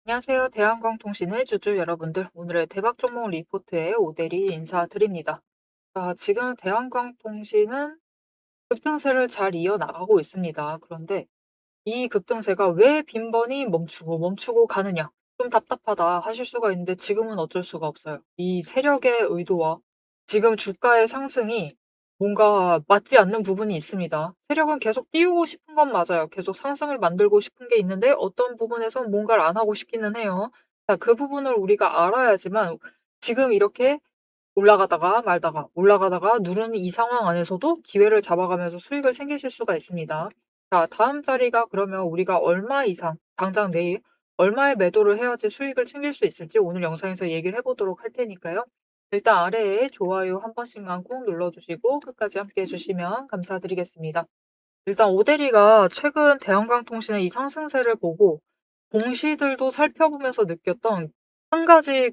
안녕하세요. 대한광통신의 주주 여러분들. 오늘의 대박 종목 리포트에 오대리 인사드립니다. 지금 대한광통신은 급등세를 잘 이어나가고 있습니다. 그런데 이 급등세가 왜 빈번히 멈추고 가느냐? 좀 답답하다 하실 수가 있는데 지금은 어쩔 수가 없어요. 이 세력의 의도와 지금 주가의 상승이 뭔가 맞지 않는 부분이 있습니다. 세력은 계속 띄우고 싶은 건 맞아요. 계속 상승을 만들고 싶은 게 있는데 어떤 부분에선 뭔가를 안 하고 싶기는 해요. 그 부분을 우리가 알아야지만 지금 이렇게 올라가다가 말다가 올라가다가 누르는 이 상황 안에서도 기회를 잡아가면서 수익을 챙기실 수가 있습니다. 다음 자리가 그러면 우리가 얼마 이상, 당장 내일 얼마의 매도를 해야지 수익을 챙길 수 있을지 오늘 영상에서 얘기를 해보도록 할 테니까요. 일단 아래에 좋아요 한 번씩만 꾹 눌러주시고 끝까지 함께 해주시면 감사드리겠습니다. 일단 오대리가 최근 대한광통신의 이 상승세를 보고 공시들도 살펴보면서 느꼈던 한 가지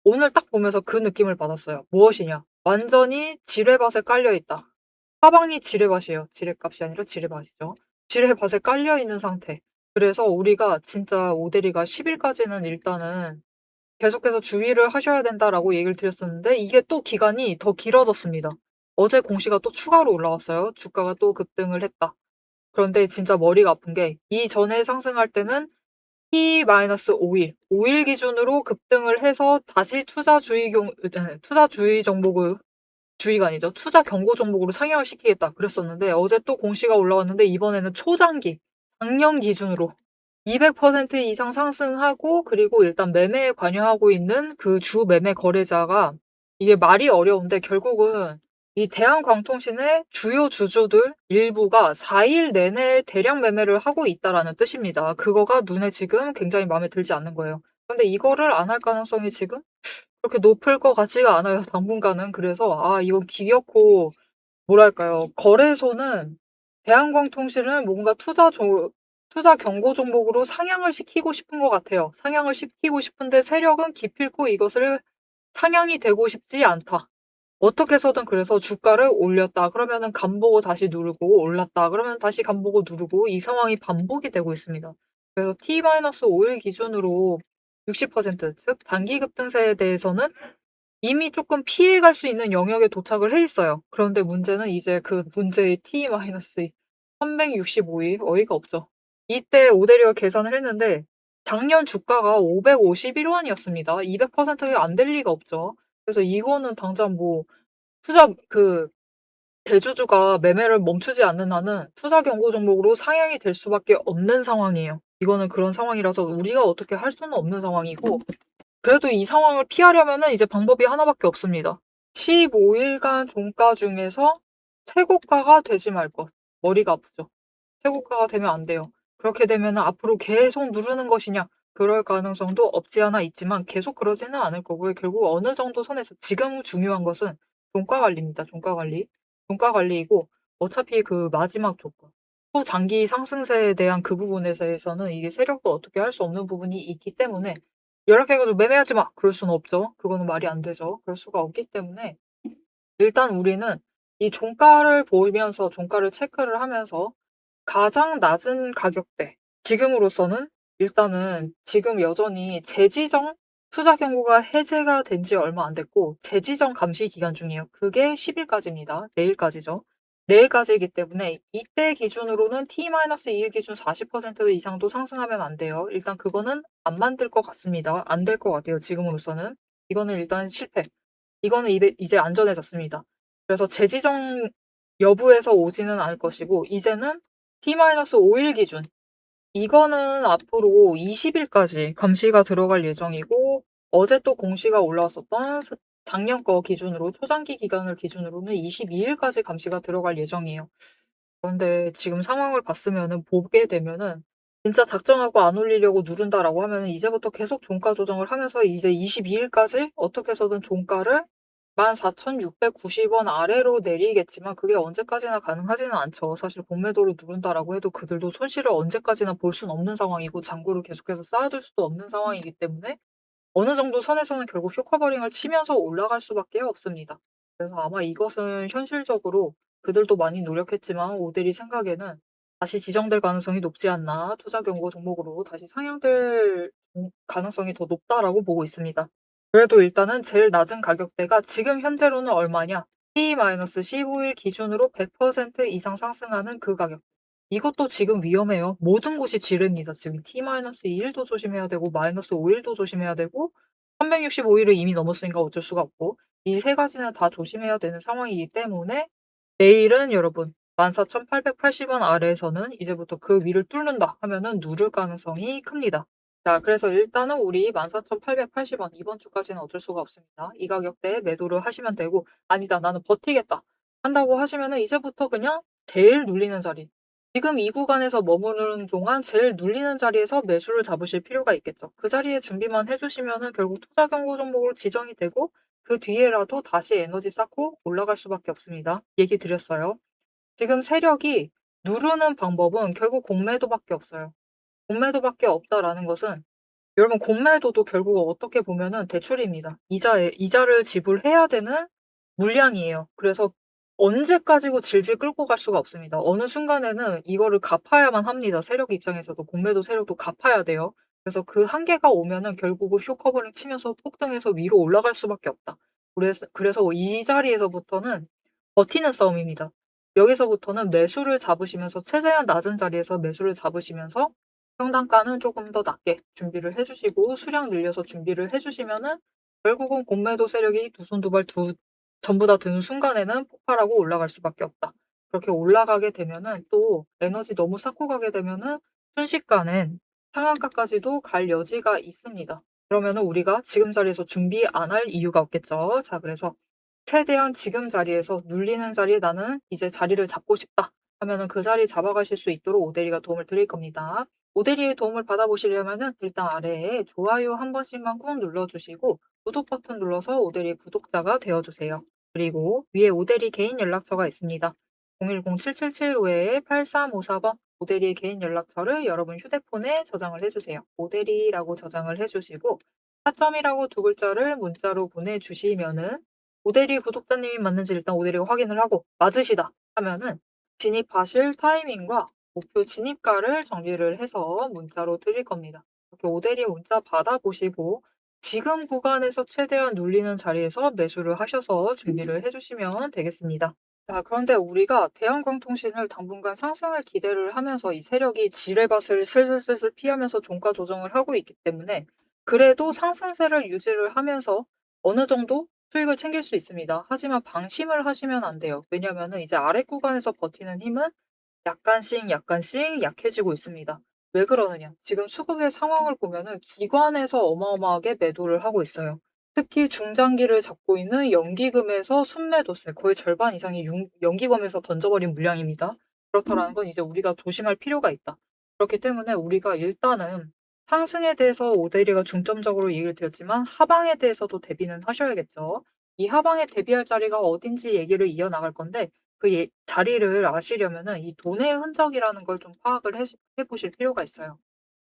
오늘 딱 보면서 그 느낌을 받았어요. 무엇이냐? 완전히 지뢰밭에 깔려 있다. 사방이 지뢰밭이에요. 지뢰값이 아니라 지뢰밭이죠. 지뢰밭에 깔려 있는 상태. 그래서 우리가 진짜 오대리가 10일까지는 일단은 계속해서 주의를 하셔야 된다라고 얘기를 드렸었는데 이게 또 기간이 더 길어졌습니다. 어제 공시가 또 추가로 올라왔어요. 주가가 또 급등을 했다. 그런데 진짜 머리가 아픈 게 이전에 상승할 때는 T-5일, 5일 기준으로 급등을 해서 다시 투자주의 종목을 주의가 아니죠. 투자 경고 종목으로 상향을 시키겠다 그랬었는데 어제 또 공시가 올라왔는데 이번에는 초장기, 작년 기준으로 200% 이상 상승하고 그리고 일단 매매에 관여하고 있는 그 주 매매 거래자가 이게 말이 어려운데 결국은 이 대한광통신의 주요 주주들 일부가 4일 내내 대량 매매를 하고 있다라는 뜻입니다. 그거가 눈에 지금 굉장히 마음에 들지 않는 거예요. 근데 이거를 안 할 가능성이 지금 그렇게 높을 것 같지가 않아요, 당분간은. 그래서 이건 기어코 뭐랄까요. 거래소는 대한광통신을 뭔가 투자 경고 종목으로 상향을 시키고 싶은 것 같아요. 상향을 시키고 싶은데 세력은 기필코 이것을 상향이 되고 싶지 않다. 어떻게 해서든 그래서 주가를 올렸다 그러면은 간보고 다시 누르고 올랐다 그러면 다시 간보고 누르고 이 상황이 반복이 되고 있습니다. 그래서 T-5일 기준으로 60%, 즉 단기 급등세에 대해서는 이미 조금 피해갈 수 있는 영역에 도착을 해 있어요. 그런데 문제는 이제 그 문제의 T-365일 어이가 없죠. 이때 오대리가 계산을 했는데 작년 주가가 551원이었습니다. 200%가 안 될 리가 없죠. 그래서 이거는 당장 뭐 투자 대주주가 매매를 멈추지 않는 한은 투자 경고 종목으로 상향이 될 수밖에 없는 상황이에요. 이거는 그런 상황이라서 우리가 어떻게 할 수는 없는 상황이고 그래도 이 상황을 피하려면은 이제 방법이 하나밖에 없습니다. 15일간 종가 중에서 최고가가 되지 말 것. 머리가 아프죠. 최고가가 되면 안 돼요. 그렇게 되면은 앞으로 계속 누르는 것이냐? 그럴 가능성도 없지 않아 있지만 계속 그러지는 않을 거고요. 결국 어느 정도 선에서 지금 중요한 것은 종가 관리입니다. 종가 관리. 종가 관리이고 어차피 그 마지막 조건. 초장기 상승세에 대한 그 부분에 대해서는 이게 세력도 어떻게 할 수 없는 부분이 있기 때문에 연락해 가지고 "매매하지 마." 그럴 수는 없죠. 그거는 말이 안 되죠. 그럴 수가 없기 때문에 일단 우리는 이 종가를 보면서 종가를 체크를 하면서 가장 낮은 가격대 지금으로서는 일단은 지금 여전히 재지정 투자 경고가 해제가 된 지 얼마 안 됐고 재지정 감시 기간 중이에요. 그게 10 일까지입니다. 내일까지죠. 내일까지이기 때문에 이때 기준으로는 T-2일 기준 40% 이상도 상승하면 안 돼요. 일단 그거는 안 만들 것 같습니다. 안 될 것 같아요, 지금으로서는. 이거는 일단 실패. 이거는 이제 안전해졌습니다. 그래서 재지정 여부에서 오지는 않을 것이고 이제는 T-5일 기준 이거는 앞으로 20일까지 감시가 들어갈 예정이고 어제 또 공시가 올라왔었던 작년 거 기준으로 초장기 기간을 기준으로는 22일까지 감시가 들어갈 예정이에요. 그런데 지금 상황을 봤으면은 보게 되면은 진짜 작정하고 안 올리려고 누른다라고 하면은 이제부터 계속 종가 조정을 하면서 이제 22일까지 어떻게 해서든 종가를 14,690원 아래로 내리겠지만 그게 언제까지나 가능하지는 않죠. 사실 본매도로 누른다라고 해도 그들도 손실을 언제까지나 볼 수는 없는 상황이고 잔고를 계속해서 쌓아둘 수도 없는 상황이기 때문에 어느 정도 선에서는 결국 쇼커버링을 치면서 올라갈 수밖에 없습니다. 그래서 아마 이것은 현실적으로 그들도 많이 노력했지만 오대리 생각에는 다시 지정될 가능성이 높지 않나 투자 경고 종목으로 다시 상향될 가능성이 더 높다라고 보고 있습니다. 그래도 일단은 제일 낮은 가격대가 지금 현재로는 얼마냐? T-15일 기준으로 100% 이상 상승하는 그 가격. 이것도 지금 위험해요. 모든 곳이 지릅니다. 지금 T-2일도 조심해야 되고 -5일도 조심해야 되고 365일을 이미 넘었으니까 어쩔 수가 없고 이 세 가지는 다 조심해야 되는 상황이기 때문에 내일은 여러분 14,880원 아래에서는 이제부터 그 위를 뚫는다 하면은 누를 가능성이 큽니다. 자, 그래서 일단은 우리 14,880원 이번 주까지는 어쩔 수가 없습니다. 이 가격대에 매도를 하시면 되고 아니다 나는 버티겠다 한다고 하시면은 이제부터 그냥 제일 눌리는 자리 지금 이 구간에서 머무르는 동안 제일 눌리는 자리에서 매수를 잡으실 필요가 있겠죠. 그 자리에 준비만 해주시면은 결국 투자 경고 종목으로 지정이 되고 그 뒤에라도 다시 에너지 쌓고 올라갈 수밖에 없습니다. 얘기 드렸어요. 지금 세력이 누르는 방법은 결국 공매도밖에 없어요. 공매도밖에 없다라는 것은 여러분 공매도도 결국 어떻게 보면은 대출입니다. 이자를 지불해야 되는 물량이에요. 그래서 언제까지고 질질 끌고 갈 수가 없습니다. 어느 순간에는 이거를 갚아야만 합니다. 세력 입장에서도 공매도 세력도 갚아야 돼요. 그래서 그 한계가 오면은 결국은 쇼커버링 치면서 폭등해서 위로 올라갈 수밖에 없다. 그래서 이 자리에서부터는 버티는 싸움입니다. 여기서부터는 매수를 잡으시면서 최대한 낮은 자리에서 매수를 잡으시면서 평단가는 조금 더 낮게 준비를 해주시고 수량 늘려서 준비를 해주시면은 결국은 공매도 세력이 두 손 두 발 전부 다 드는 순간에는 폭발하고 올라갈 수밖에 없다. 그렇게 올라가게 되면은 또 에너지 너무 쌓고 가게 되면은 순식간엔 상한가까지도 갈 여지가 있습니다. 그러면은 우리가 지금 자리에서 준비 안 할 이유가 없겠죠. 자, 그래서 최대한 지금 자리에서 눌리는 자리에 나는 이제 자리를 잡고 싶다 하면은 그 자리 잡아가실 수 있도록 오대리가 도움을 드릴 겁니다. 오대리의 도움을 받아보시려면은 일단 아래에 좋아요 한 번씩만 꾹 눌러주시고 구독 버튼 눌러서 오대리 구독자가 되어주세요. 그리고 위에 오대리 개인 연락처가 있습니다. 010-7775-8354번 오대리의 개인 연락처를 여러분 휴대폰에 저장을 해주세요. 오대리라고 저장을 해주시고 4점이라고 두 글자를 문자로 보내주시면은 오대리 구독자님이 맞는지 일단 오대리가 확인을 하고 맞으시다 하면은 진입하실 타이밍과 목표 진입가를 정리를 해서 문자로 드릴 겁니다. 이렇게 오대리 문자 받아보시고 지금 구간에서 최대한 눌리는 자리에서 매수를 하셔서 준비를 해주시면 되겠습니다. 자, 그런데 우리가 대한광통신을 당분간 상승을 기대를 하면서 이 세력이 지뢰밭을 슬슬슬슬 피하면서 종가 조정을 하고 있기 때문에 그래도 상승세를 유지를 하면서 어느 정도 수익을 챙길 수 있습니다. 하지만 방심을 하시면 안 돼요. 왜냐면은 이제 아래 구간에서 버티는 힘은 약간씩 약해지고 있습니다. 왜 그러느냐? 지금 수급의 상황을 보면은 기관에서 어마어마하게 매도를 하고 있어요. 특히 중장기를 잡고 있는 연기금에서 순매도세 거의 절반 이상이 연기금에서 던져버린 물량입니다. 그렇다라는 건 이제 우리가 조심할 필요가 있다. 그렇기 때문에 우리가 일단은 상승에 대해서 오대리가 중점적으로 얘기를 드렸지만 하방에 대해서도 대비는 하셔야겠죠. 이 하방에 대비할 자리가 어딘지 얘기를 이어나갈 건데 그 자리를 아시려면은 이 돈의 흔적이라는 걸 좀 파악을 해보실 필요가 있어요.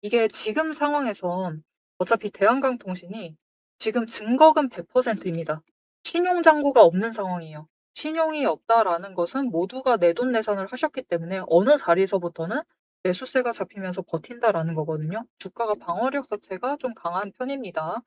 이게 지금 상황에선 어차피 대한강통신이 지금 증거금 100%입니다. 신용잔고가 없는 상황이에요. 신용이 없다라는 것은 모두가 내돈내산을 하셨기 때문에 어느 자리에서부터는 매수세가 잡히면서 버틴다라는 거거든요. 주가가 방어력 자체가 좀 강한 편입니다.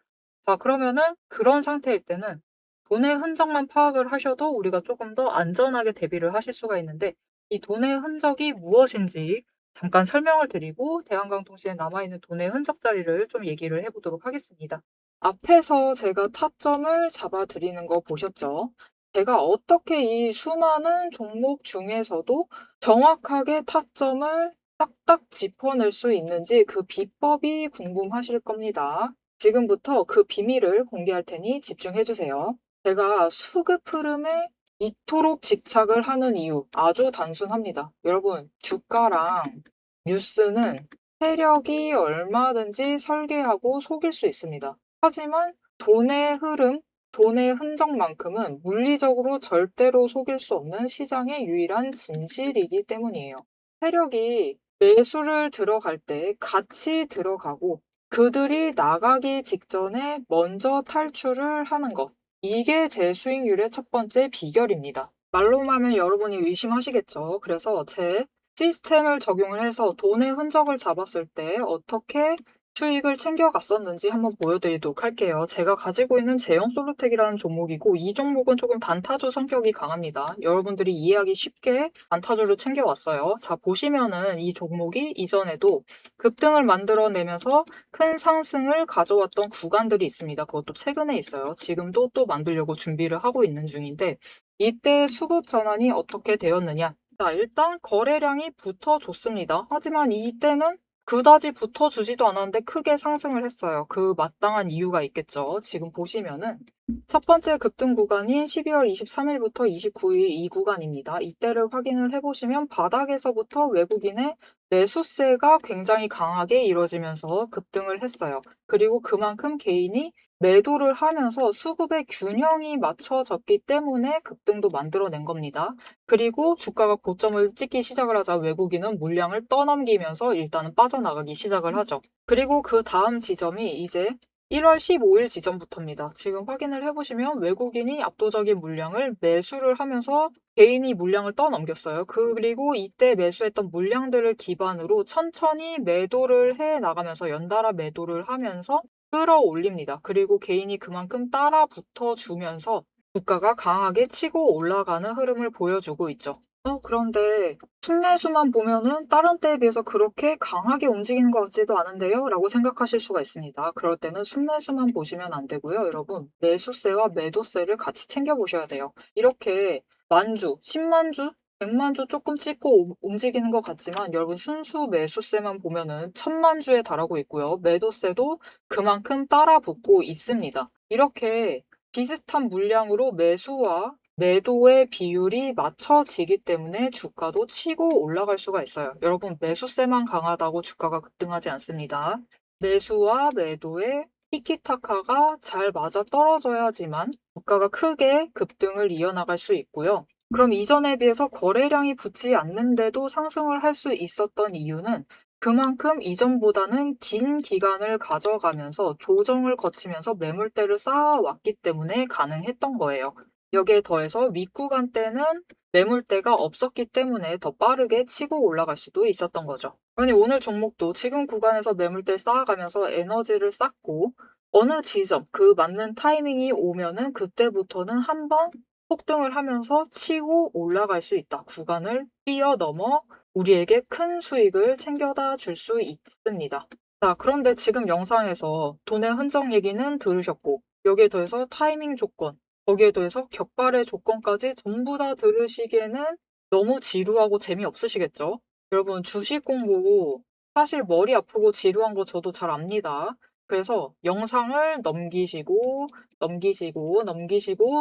자, 그러면은 그런 상태일 때는 돈의 흔적만 파악을 하셔도 우리가 조금 더 안전하게 대비를 하실 수가 있는데 이 돈의 흔적이 무엇인지 잠깐 설명을 드리고 대한강통신에 남아있는 돈의 흔적 자리를 좀 얘기를 해보도록 하겠습니다. 앞에서 제가 타점을 잡아드리는 거 보셨죠? 제가 어떻게 이 수많은 종목 중에서도 정확하게 타점을 딱딱 짚어낼 수 있는지 그 비법이 궁금하실 겁니다. 지금부터 그 비밀을 공개할 테니 집중해주세요. 제가 수급 흐름에 이토록 집착을 하는 이유 아주 단순합니다. 여러분, 주가랑 뉴스는 세력이 얼마든지 설계하고 속일 수 있습니다. 하지만 돈의 흐름, 돈의 흔적만큼은 물리적으로 절대로 속일 수 없는 시장의 유일한 진실이기 때문이에요. 세력이 매수를 들어갈 때 같이 들어가고 그들이 나가기 직전에 먼저 탈출을 하는 것. 이게 제 수익률의 첫 번째 비결입니다. 말로만 하면 여러분이 의심하시겠죠. 그래서 제 시스템을 적용을 해서 돈의 흔적을 잡았을 때 어떻게 수익을 챙겨갔었는지 한번 보여드리도록 할게요. 제가 가지고 있는 제형 솔루텍이라는 종목이고 이 종목은 조금 단타주 성격이 강합니다. 여러분들이 이해하기 쉽게 단타주를 챙겨왔어요. 자, 보시면은 이 종목이 이전에도 급등을 만들어내면서 큰 상승을 가져왔던 구간들이 있습니다. 그것도 최근에 있어요. 지금도 또 만들려고 준비를 하고 있는 중인데 이때 수급 전환이 어떻게 되었느냐? 자, 일단 거래량이 붙어줬습니다. 하지만 이때는 그다지 붙어주지도 않았는데 크게 상승을 했어요. 그 마땅한 이유가 있겠죠. 지금 보시면은 첫 번째 급등 구간인 12월 23일부터 29일 이 구간입니다. 이때를 확인을 해보시면 바닥에서부터 외국인의 매수세가 굉장히 강하게 이루어지면서 급등을 했어요. 그리고 그만큼 개인이 매도를 하면서 수급의 균형이 맞춰졌기 때문에 급등도 만들어낸 겁니다. 그리고 주가가 고점을 찍기 시작을 하자 외국인은 물량을 떠넘기면서 일단은 빠져나가기 시작을 하죠. 그리고 그 다음 지점이 이제 1월 15일 지점부터입니다. 지금 확인을 해보시면 외국인이 압도적인 물량을 매수를 하면서 개인이 물량을 떠넘겼어요. 그리고 이때 매수했던 물량들을 기반으로 천천히 매도를 해 나가면서 연달아 매도를 하면서 끌어올립니다. 그리고 개인이 그만큼 따라 붙어주면서 주가가 강하게 치고 올라가는 흐름을 보여주고 있죠. 그런데 순매수만 보면은 다른 때에 비해서 그렇게 강하게 움직이는 것 같지도 않은데요? 라고 생각하실 수가 있습니다. 그럴 때는 순매수만 보시면 안 되고요. 여러분, 매수세와 매도세를 같이 챙겨보셔야 돼요. 이렇게 만주, 10만주, 100만주 조금 찍고 움직이는 것 같지만 여러분 순수 매수세만 보면은 1000만주에 달하고 있고요. 매도세도 그만큼 따라 붙고 있습니다. 이렇게 비슷한 물량으로 매수와 매도의 비율이 맞춰지기 때문에 주가도 치고 올라갈 수가 있어요. 여러분, 매수세만 강하다고 주가가 급등하지 않습니다. 매수와 매도의 티키타카가 잘 맞아 떨어져야지만 주가가 크게 급등을 이어나갈 수 있고요. 그럼 이전에 비해서 거래량이 붙지 않는데도 상승을 할 수 있었던 이유는 그만큼 이전보다는 긴 기간을 가져가면서 조정을 거치면서 매물대를 쌓아왔기 때문에 가능했던 거예요. 여기에 더해서 윗구간 때는 매물대가 없었기 때문에 더 빠르게 치고 올라갈 수도 있었던 거죠. 아니, 오늘 종목도 지금 구간에서 매물대 쌓아가면서 에너지를 쌓고 어느 지점, 그 맞는 타이밍이 오면은 그때부터는 한번 폭등을 하면서 치고 올라갈 수 있다. 구간을 뛰어넘어 우리에게 큰 수익을 챙겨다 줄 수 있습니다. 자, 그런데 지금 영상에서 돈의 흔적 얘기는 들으셨고, 여기에 더해서 타이밍 조건, 거기에 더해서 격발의 조건까지 전부 다 들으시기에는 너무 지루하고 재미없으시겠죠? 여러분, 주식 공부 사실 머리 아프고 지루한 거 저도 잘 압니다. 그래서 영상을 넘기시고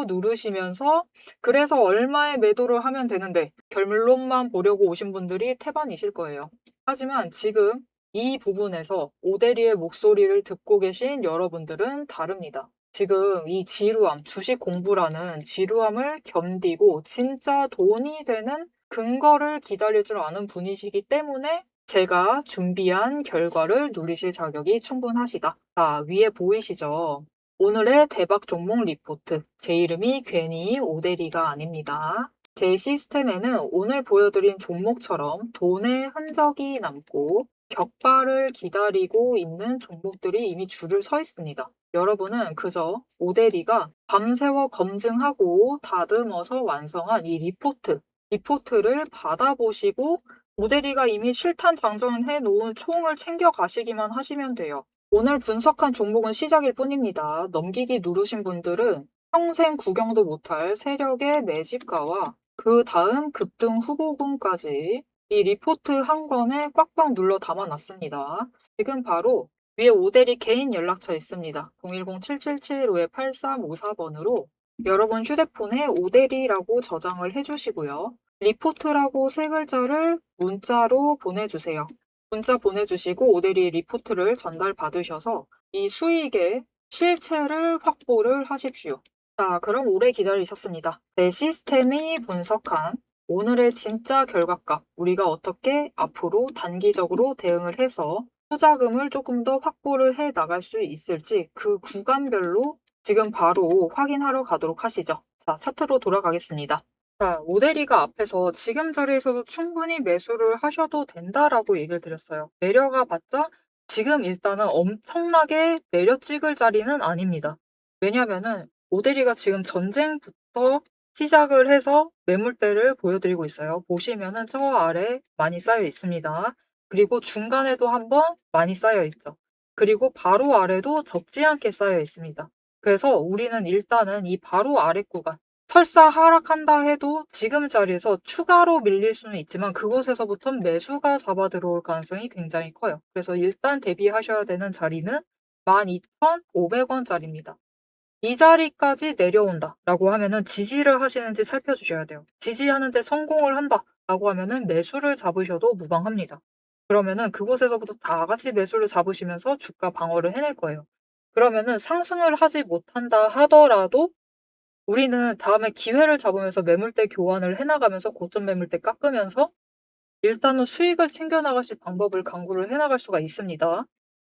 누르시면서 그래서 얼마에 매도를 하면 되는데 결론만 보려고 오신 분들이 태반이실 거예요. 하지만 지금 이 부분에서 오대리의 목소리를 듣고 계신 여러분들은 다릅니다. 지금 이 지루함, 주식 공부라는 지루함을 견디고 진짜 돈이 되는 근거를 기다릴 줄 아는 분이시기 때문에 제가 준비한 결과를 누리실 자격이 충분하시다. 자, 위에 보이시죠? 오늘의 대박 종목 리포트. 제 이름이 괜히 오대리가 아닙니다. 제 시스템에는 오늘 보여드린 종목처럼 돈의 흔적이 남고 격발을 기다리고 있는 종목들이 이미 줄을 서 있습니다. 여러분은 그저 오대리가 밤새워 검증하고 다듬어서 완성한 이 리포트를 받아보시고 오대리가 이미 실탄 장전해 놓은 총을 챙겨 가시기만 하시면 돼요. 오늘 분석한 종목은 시작일 뿐입니다. 넘기기 누르신 분들은 평생 구경도 못할 세력의 매집가와 그 다음 급등 후보군까지 이 리포트 한 권에 꽉꽉 눌러 담아놨습니다. 지금 바로 위에 오대리 개인 연락처 있습니다. 010-777-8354번으로 여러분 휴대폰에 오대리라고 저장을 해주시고요. 리포트라고 세 글자를 문자로 보내주세요. 문자 보내주시고 오대리 리포트를 전달받으셔서 이 수익의 실체를 확보를 하십시오. 자, 그럼 오래 기다리셨습니다. 내 시스템이 분석한 오늘의 진짜 결과값, 우리가 어떻게 앞으로 단기적으로 대응을 해서 투자금을 조금 더 확보를 해 나갈 수 있을지 그 구간별로 지금 바로 확인하러 가도록 하시죠. 자, 차트로 돌아가겠습니다. 자, 오대리가 앞에서 "지금 자리에서도 충분히 매수를 하셔도 된다."라고 얘기를 드렸어요. 내려가 봤자 지금 일단은 엄청나게 내려찍을 자리는 아닙니다. 왜냐면은 오대리가 지금 전쟁부터 시작을 해서 매물대를 보여드리고 있어요. 보시면은 저 아래 많이 쌓여 있습니다. 그리고 중간에도 한번 많이 쌓여 있죠. 그리고 바로 아래도 적지 않게 쌓여 있습니다. 그래서 우리는 일단은 이 바로 아래 구간, 설사 하락한다 해도 지금 자리에서 추가로 밀릴 수는 있지만 그곳에서부턴 매수가 잡아 들어올 가능성이 굉장히 커요. 그래서 일단 대비하셔야 되는 자리는 12,500원짜리입니다. 이 자리까지 내려온다라고 하면은 지지를 하시는지 살펴주셔야 돼요. 지지하는 데 성공을 한다라고 하면은 매수를 잡으셔도 무방합니다. 그러면은 그곳에서부터 다 같이 매수를 잡으시면서 주가 방어를 해낼 거예요. 그러면은 상승을 하지 못한다 하더라도 우리는 다음에 기회를 잡으면서 매물대 교환을 해 나가면서 고점 매물대 깎으면서 일단은 수익을 챙겨 나가실 방법을 강구를 해 나갈 수가 있습니다.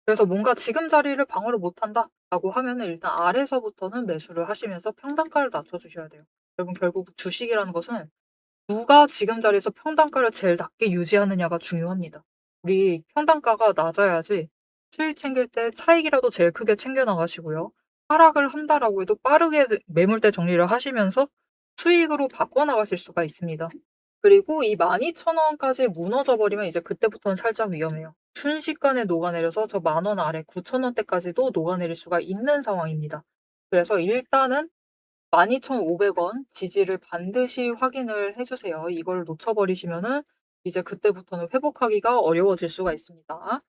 그래서 뭔가 '지금 자리를 방어를 못한다.'라고 하면은 일단 아래서부터는 매수를 하시면서 평단가를 낮춰 주셔야 돼요. 여러분 결국 주식이라는 것은 누가 지금 자리에서 평단가를 제일 낮게 유지하느냐가 중요합니다. 우리 평단가가 낮아야지 수익 챙길 때 차익이라도 제일 크게 챙겨 나가시고요. 하락을 한다라고 해도 빠르게 매물대 정리를 하시면서 수익으로 바꿔 나가실 수가 있습니다. 그리고 이 12,000원까지 무너져 버리면 이제 그때부터는 살짝 위험해요. 순식간에 녹아내려서 저 10,000원 아래 9,000원대까지도 녹아내릴 수가 있는 상황입니다. 그래서 일단은 12,500원 지지를 반드시 확인을 해 주세요. 이걸 놓쳐 버리시면은 이제 그때부터는 회복하기가 어려워질 수가 있습니다.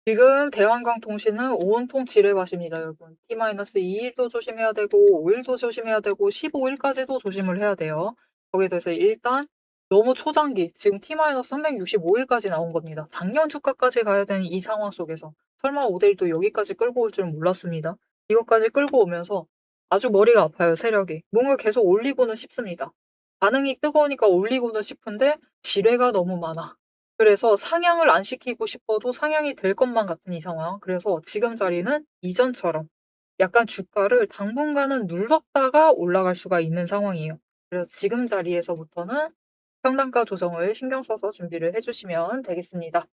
지금 대한광통신은 온통 지뢰밭입니다, 여러분. T-2일도 조심해야 되고 5일도 조심해야 되고 15일까지도 조심을 해야 돼요. 거기에 대해서 일단 너무 초장기, 지금 T-365일까지 나온 겁니다. 작년 주가까지 가야 되는 이 상황 속에서 설마 오데이도 여기까지 끌고 올 줄 몰랐습니다. 이것까지 끌고 오면서 아주 머리가 아파요, 세력이. 뭔가 계속 올리고는 싶습니다. 반응이 뜨거우니까 올리고는 싶은데 지뢰가 너무 많아. 그래서 상향을 안 시키고 싶어도 상향이 될 것만 같은 이 상황. 그래서 지금 자리는 이전처럼 약간 주가를 당분간은 눌렀다가 올라갈 수가 있는 상황이에요. 그래서 지금 자리에서부터는 평단가 조정을 신경 써서 준비를 해 주시면 되겠습니다.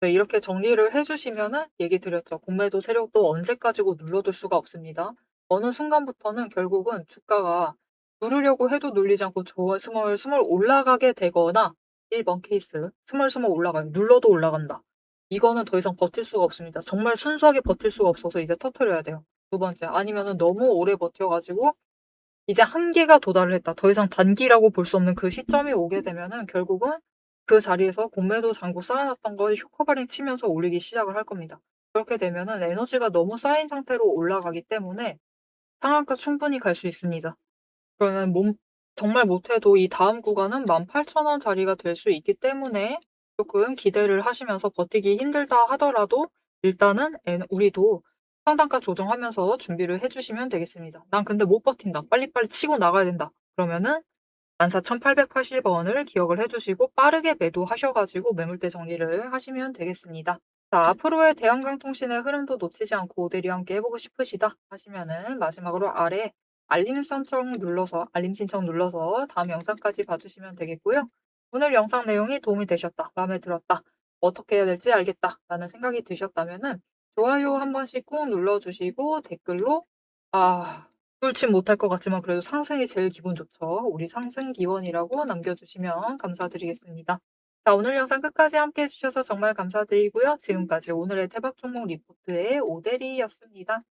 네, 이렇게 정리를 해 주시면은 얘기 드렸죠. 공매도 세력도 언제까지고 눌러둘 수가 없습니다. 어느 순간부터는 결국은 주가가 누르려고 해도 눌리지 않고 스멀스멀 올라가게 되거나 1번 케이스 스멀스멀 올라가요. 눌러도 올라간다. 이거는 더 이상 버틸 수가 없습니다. 정말 순수하게 버틸 수가 없어서 이제 터뜨려야 돼요. 두 번째 아니면은 너무 오래 버텨 가지고 이제 한계가 도달을 했다. 더 이상 단기라고 볼 수 없는 그 시점이 오게 되면은 결국은 그 자리에서 공매도 잔고 쌓아놨던 거 쇼커바링 치면서 올리기 시작을 할 겁니다. 그렇게 되면은 에너지가 너무 쌓인 상태로 올라가기 때문에 상한가 충분히 갈 수 있습니다. 그러면 정말 못해도 이 다음 구간은 18,000원 자리가 될 수 있기 때문에 조금 기대를 하시면서 버티기 힘들다 하더라도 일단은 우리도 상단가 조정하면서 준비를 해 주시면 되겠습니다. '난 근데 못 버틴다. 빨리빨리 치고 나가야 된다.' 그러면은 14,880원을 기억을 해 주시고 빠르게 매도하셔 가지고 매물대 정리를 하시면 되겠습니다. 자, 앞으로의 대한강통신의 흐름도 놓치지 않고 오대리 함께 해 보고 싶으시다 하시면은 마지막으로 아래 알림 신청 눌러서 다음 영상까지 봐 주시면 되겠고요. 오늘 영상 내용이 도움이 되셨다, 마음에 들었다, 어떻게 해야 될지 알겠다 라는 생각이 드셨다면은 좋아요 한 번씩 꾹 눌러 주시고 댓글로 뚫지 못할 것 같지만 그래도 상승이 제일 기분 좋죠. 우리 상승 기원이라고 남겨주시면 감사드리겠습니다. 자, 오늘 영상 끝까지 함께 해주셔서 정말 감사드리고요. 지금까지 오늘의 대박 종목 리포트의 오대리였습니다.